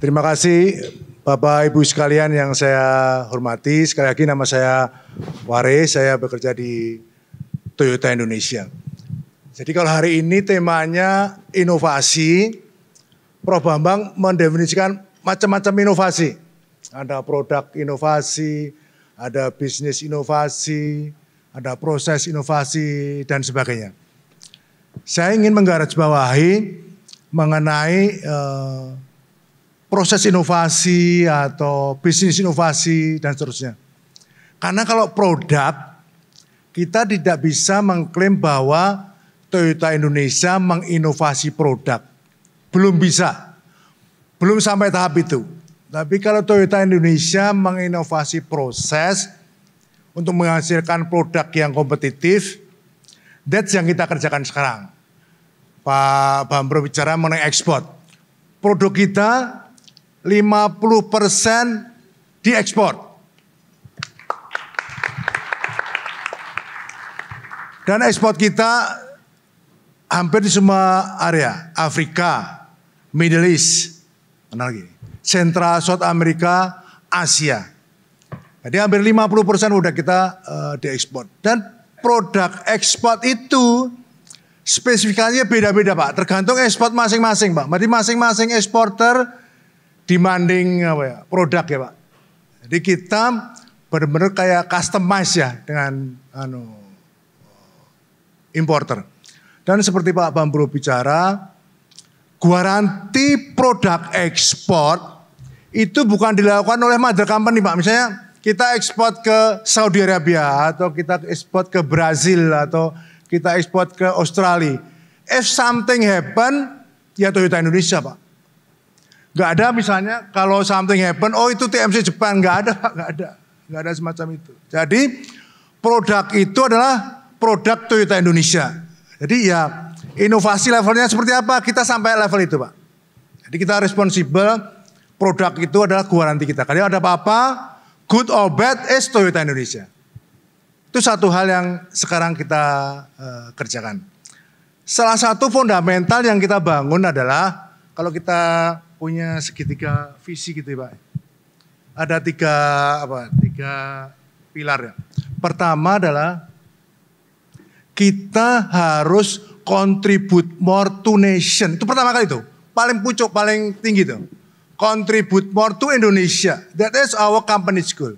Terima kasih Bapak Ibu sekalian yang saya hormati. Sekali lagi nama saya Waris, saya bekerja di Toyota Indonesia. Jadi kalau hari ini temanya inovasi, Prof. Bambang mendefinisikan macam-macam inovasi. Ada produk inovasi, ada bisnis inovasi, ada proses inovasi dan sebagainya. Saya ingin menggarisbawahi mengenai proses inovasi atau bisnis inovasi dan seterusnya. Karena kalau produk, kita tidak bisa mengklaim bahwa Toyota Indonesia menginovasi produk. Belum bisa, belum sampai tahap itu. Tapi kalau Toyota Indonesia menginovasi proses untuk menghasilkan produk yang kompetitif, that's yang kita kerjakan sekarang. Pak Bambro bicara mengenai ekspor. Produk kita 50% diekspor. Dan ekspor kita hampir di semua area. Afrika, Middle East, mana lagi? Central South America, Asia. Jadi hampir 50% udah kita diekspor. Dan produk ekspor itu spesifikasinya beda-beda Pak. Tergantung ekspor masing-masing Pak. Berarti masing-masing eksporter demanding produk ya Pak. Jadi kita benar-benar kayak customize ya dengan importer. Dan seperti Pak Bambro bicara, garansi produk ekspor itu bukan dilakukan oleh mother company Pak. Misalnya kita ekspor ke Saudi Arabia atau kita ekspor ke Brazil atau kita ekspor ke Australia. If something happen, ya Toyota Indonesia Pak. Gak ada misalnya kalau something happen, oh itu TMC Jepang, gak ada Pak, gak ada semacam itu. Jadi produk itu adalah produk Toyota Indonesia. Jadi ya inovasi levelnya seperti apa, kita sampai level itu Pak. Jadi kita responsibel, produk itu adalah garansi kita. Kalau ada apa-apa, good or bad is Toyota Indonesia. Itu satu hal yang sekarang kita kerjakan. Salah satu fundamental yang kita bangun adalah kalau kita punya segitiga visi gitu ya Pak. Ada tiga pilar ya. Pertama adalah kita harus contribute more to nation. Itu pertama kali itu. Paling pucuk, paling tinggi itu. Contribute more to Indonesia. That is our company goal.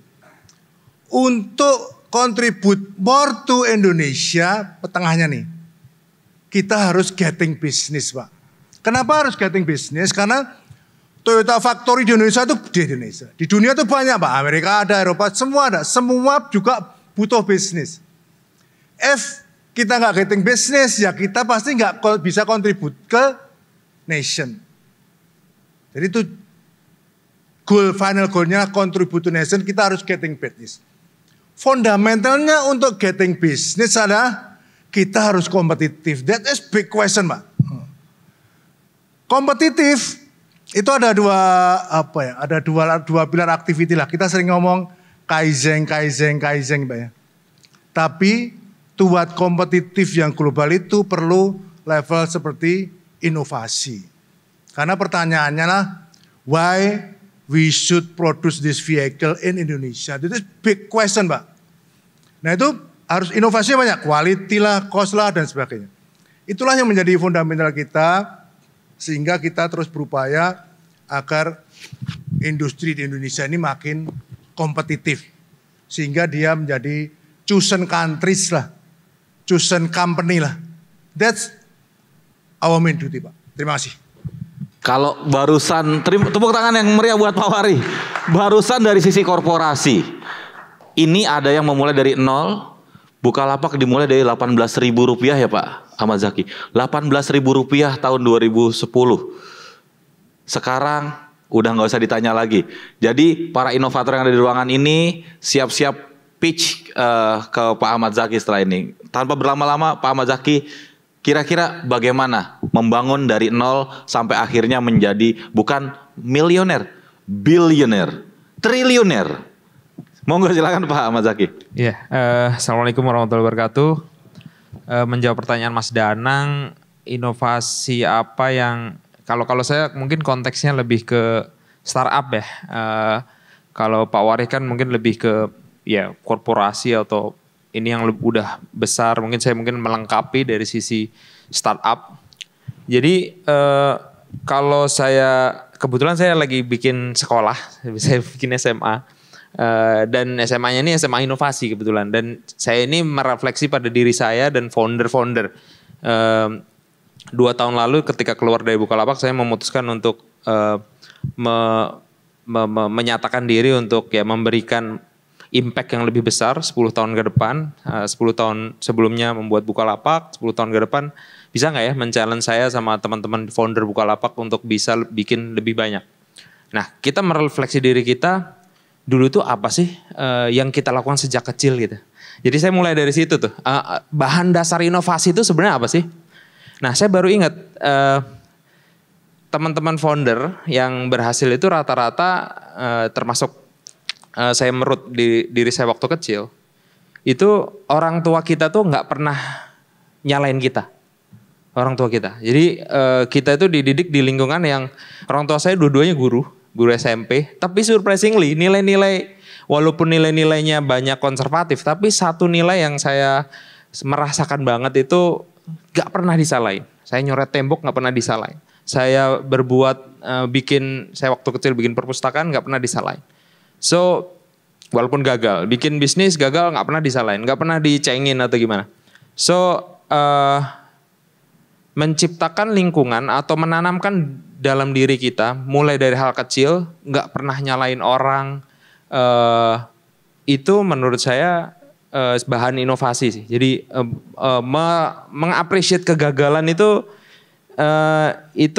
Untuk contribute more to Indonesia, petengahnya nih. Kita harus getting business Pak. Kenapa harus getting business? Karena Toyota Factory di Indonesia itu di Indonesia. Di dunia itu banyak Pak. Amerika ada, Eropa, semua ada. Semua juga butuh bisnis. If kita nggak getting business, ya kita pasti nggak bisa kontribut ke nation. Jadi itu final goalnya contribute to nation, kita harus getting business. Fundamentalnya untuk getting business adalah kita harus kompetitif. That is big question Pak. Kompetitif itu ada dua pilar activity lah. Kita sering ngomong kaizen Pak ya. Tapi buat kompetitif yang global itu perlu level seperti inovasi. Karena pertanyaannya lah, why we should produce this vehicle in Indonesia? Itu big question Pak. Nah itu harus inovasinya banyak, quality lah, cost lah dan sebagainya. Itulah yang menjadi fundamental kita, sehingga kita terus berupaya agar industri di Indonesia ini makin kompetitif. Sehingga dia menjadi chosen countries lah, chosen company lah. That's our main duty Pak. Terima kasih. Kalau barusan, tepuk tangan yang meriah buat Pak Wari. Barusan dari sisi korporasi, ini ada yang memulai dari nol, Bukalapak dimulai dari Rp18.000 ya Pak Ahmad Zaki. Rp18.000 tahun 2010. Sekarang udah nggak usah ditanya lagi. Jadi para inovator yang ada di ruangan ini siap-siap pitch ke Pak Ahmad Zaki setelah ini. Tanpa berlama-lama Pak Ahmad Zaki, kira-kira bagaimana membangun dari nol sampai akhirnya menjadi bukan milioner, bilioner, triliuner. Monggo silakan Pak Ahmad Zaki. Iya, Assalamualaikum warahmatullahi wabarakatuh. Menjawab pertanyaan Mas Danang, inovasi apa yang kalau saya mungkin konteksnya lebih ke startup ya. Kalau Pak Warih kan mungkin lebih ke ya korporasi atau ini yang udah besar. Mungkin saya melengkapi dari sisi startup. Jadi kalau kebetulan saya lagi bikin sekolah, saya bikin SMA. Dan SMA-nya ini SMA inovasi kebetulan. Dan saya ini merefleksi pada diri saya dan founder-founder. 2 tahun lalu ketika keluar dari Bukalapak saya memutuskan untuk menyatakan diri untuk ya memberikan impact yang lebih besar 10 tahun ke depan. 10 tahun sebelumnya membuat Bukalapak, 10 tahun ke depan bisa nggak ya men-challenge saya sama teman-teman founder Bukalapak untuk bisa bikin lebih banyak. Nah, kita merefleksi diri kita dulu tuh apa sih yang kita lakukan sejak kecil gitu. Jadi saya mulai dari situ tuh. Bahan dasar inovasi itu sebenarnya apa sih? Nah, saya baru ingat teman-teman founder yang berhasil itu rata-rata termasuk saya merut di diri saya waktu kecil. Itu orang tua kita tuh nggak pernah nyalain kita. Orang tua kita. Jadi kita itu dididik di lingkungan yang orang tua saya dua-duanya guru SMP. Tapi surprisingly nilai-nilai, walaupun nilai-nilainya banyak konservatif, tapi satu nilai yang saya merasakan banget itu gak pernah disalahin. Saya nyoret tembok gak pernah disalahin. Saya berbuat saya waktu kecil bikin perpustakaan gak pernah disalahin. So walaupun gagal, bikin bisnis gagal gak pernah disalahin, gak pernah dicengin atau gimana. So menciptakan lingkungan atau menanamkan dalam diri kita mulai dari hal kecil, gak pernah nyalain orang, itu menurut saya bahan inovasi sih. Jadi mengapresiasi kegagalan itu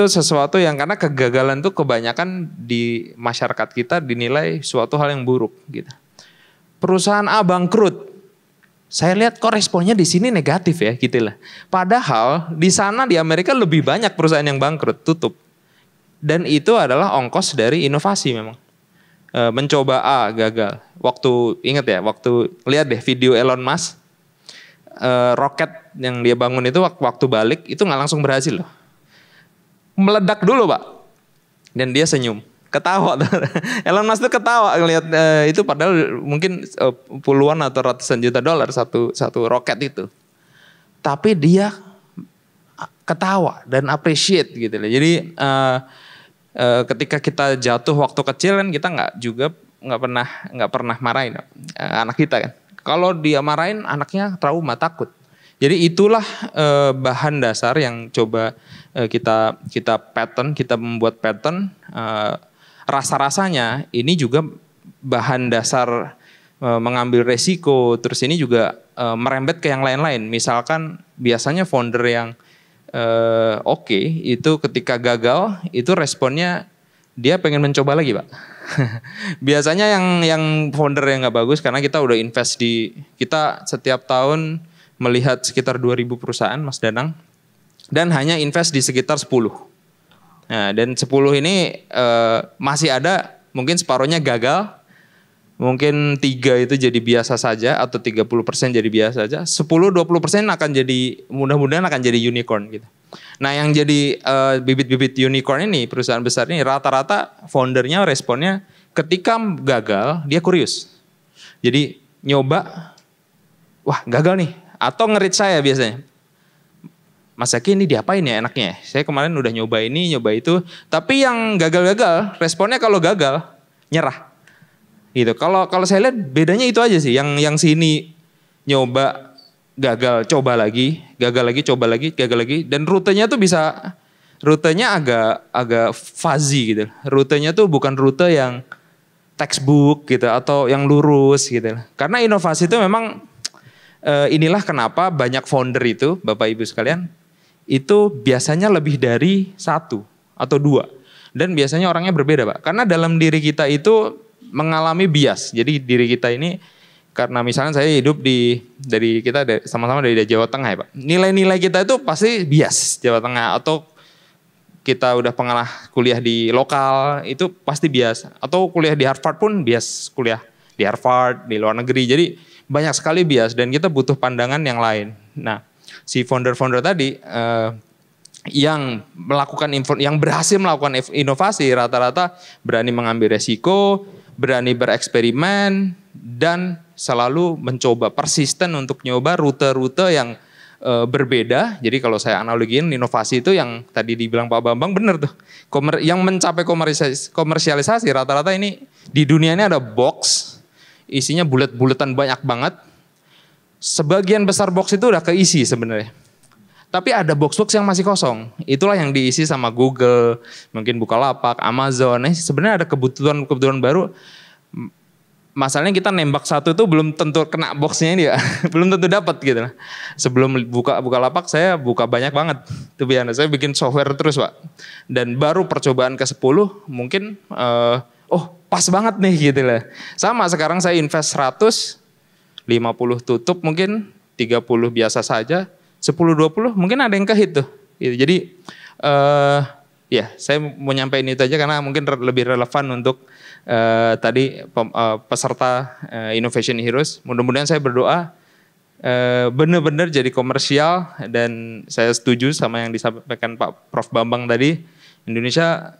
sesuatu yang karena kegagalan itu kebanyakan di masyarakat kita dinilai suatu hal yang buruk gitu. Perusahaan A bangkrut, saya lihat kok responnya di sini negatif ya gitu lah. Padahal di sana di Amerika lebih banyak perusahaan yang bangkrut, tutup. Dan itu adalah ongkos dari inovasi memang. Mencoba A gagal. Ingat ya, waktu lihat deh video Elon Musk, roket yang dia bangun itu waktu balik itu nggak langsung berhasil loh. Meledak dulu Pak. Dan dia senyum, ketawa. Elon Musk tuh ketawa ngelihat itu padahal mungkin puluhan atau ratusan juta dolar satu roket itu. Tapi dia ketawa dan appreciate gitu loh. Jadi ketika kita jatuh waktu kecil kan kita nggak pernah marahin anak kita kan. Kalau dia marahin anaknya trauma, takut. Jadi itulah bahan dasar yang coba kita pattern, kita membuat pattern. Rasa-rasanya ini juga bahan dasar mengambil resiko. Terus ini juga merembet ke yang lain-lain. Misalkan biasanya founder yang oke, itu ketika gagal itu responnya dia pengen mencoba lagi Pak. Biasanya yang founder yang nggak bagus karena kita udah invest kita setiap tahun melihat sekitar 2.000 perusahaan Mas Danang dan hanya invest di sekitar 10. Nah, dan 10 ini masih ada mungkin separuhnya gagal. Mungkin 3 itu jadi biasa saja atau 30% jadi biasa saja. 10-20% akan jadi mudah-mudahan akan jadi unicorn gitu. Nah, yang jadi bibit-bibit unicorn ini perusahaan besar ini rata-rata foundernya responnya ketika gagal dia kurius. Jadi nyoba, wah gagal nih atau ngerit saya biasanya. Mas Zaki ini diapain ya enaknya? Saya kemarin udah nyoba ini, nyoba itu, tapi yang gagal-gagal responnya kalau gagal nyerah. Gitu. Kalau saya lihat bedanya itu aja sih. Yang sini nyoba gagal, coba lagi, gagal lagi, coba lagi, gagal lagi. Dan rutenya tuh rutenya agak fuzzy gitu. Rutenya tuh bukan rute yang textbook gitu atau yang lurus gitu. Karena inovasi itu memang inilah kenapa banyak founder itu, Bapak Ibu sekalian, itu biasanya lebih dari 1 atau 2. Dan biasanya orangnya berbeda Pak. Karena dalam diri kita itu mengalami bias. Jadi diri kita ini karena misalnya saya hidup sama-sama dari Jawa Tengah ya Pak. Nilai-nilai kita itu pasti bias Jawa Tengah atau kita udah pernah kuliah di lokal itu pasti bias. Atau kuliah di Harvard pun bias kuliah di Harvard, di luar negeri. Jadi banyak sekali bias dan kita butuh pandangan yang lain. Nah si founder-founder tadi yang yang berhasil melakukan inovasi rata-rata berani mengambil resiko, berani bereksperimen, dan selalu mencoba persisten untuk nyoba rute-rute yang berbeda. Jadi kalau saya analogiin inovasi itu yang tadi dibilang Pak Bambang benar tuh. Yang mencapai komersialisasi rata-rata ini di dunia ini ada box, isinya bulet-buletan banyak banget. Sebagian besar box itu udah keisi sebenarnya. Tapi ada box-box yang masih kosong. Itulah yang diisi sama Google, mungkin Bukalapak, Amazon. Sebenarnya ada kebutuhan baru. Masalahnya kita nembak satu itu belum tentu kena boxnya ini ya. Belum tentu dapat gitu. Sebelum Bukalapak saya buka banyak banget. Itu biasa saya bikin software terus Pak. Dan baru percobaan ke-10 mungkin pas banget nih gitu lah. Sama sekarang saya invest 100, 50 tutup mungkin, 30 biasa saja, 10-20 mungkin ada yang ke-hit tuh. Gitu. Jadi saya mau nyampein itu aja karena mungkin lebih relevan untuk tadi peserta Innovation Heroes. Mudah-mudahan saya berdoa benar-benar jadi komersial, dan saya setuju sama yang disampaikan Pak Prof Bambang tadi. Indonesia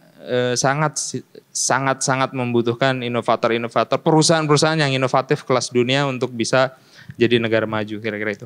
sangat membutuhkan inovator-inovator, perusahaan-perusahaan yang inovatif kelas dunia untuk bisa jadi negara maju, kira-kira itu.